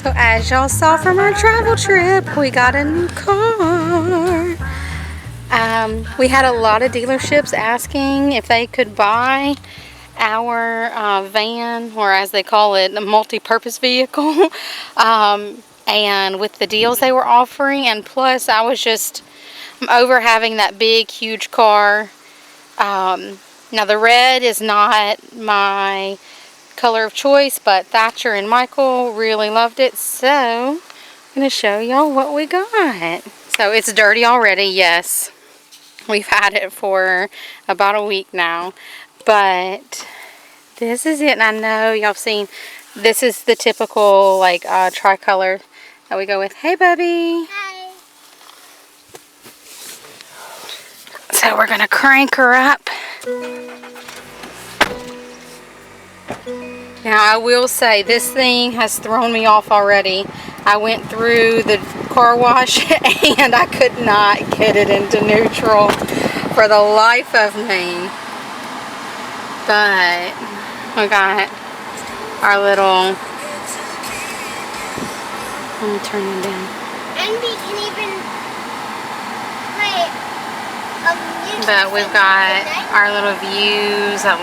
So as y'all saw from our travel trip, we got a new car. We had a lot of dealerships asking if they could buy our van, or as they call it, a multi-purpose vehicle. And with the deals they were offering, and plus I'm over having that big, huge car. Now the red is not my color of choice, but Thatcher and Michael really loved it, so I'm going to show y'all what we got. So it's dirty already, yes. We've had it for about a week now, but this is it. And I know y'all have seen, this is the typical like tricolor that we go with. Hey, Bubby. Hi. So we're going to crank her up. Now I will say this thing has thrown me off already. I went through the car wash and I could not get it into neutral for the life of me. But we got our little, let me turn it down. And we can even play music. But we've got our little views that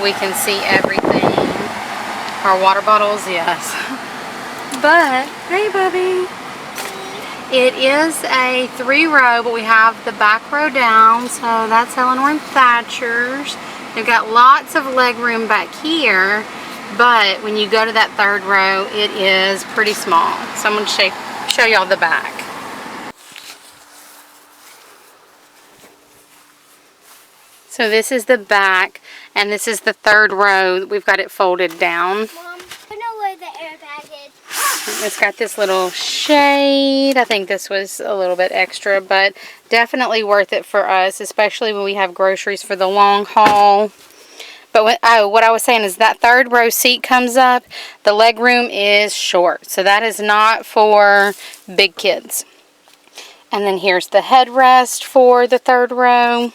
we can see everything. Our water bottles, yes. But, hey Bubby. It is a 3-row, but we have the back row down, so that's Eleanor and Thatcher's. They've got lots of leg room back here, but when you go to that 3rd row, it is pretty small. So I'm going to show y'all the back. So this is the back, and this is the 3rd row. We've got it folded down. Mom, I know where the airbag is. It's got this little shade. I think this was a little bit extra, but definitely worth it for us, especially when we have groceries for the long haul. But what I was saying is that 3rd row seat comes up. The leg room is short, so that is not for big kids. And then here's the headrest for the 3rd row.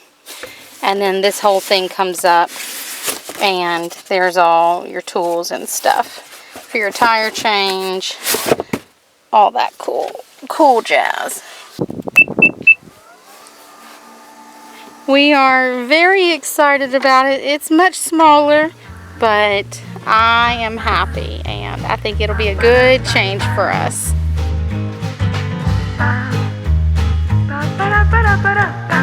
And then this whole thing comes up, and there's all your tools and stuff for your tire change, all that cool jazz. We are very excited about it. It's much smaller, but I am happy, and I think it'll be a good change for us. Ba-da-ba-da-ba-da-ba.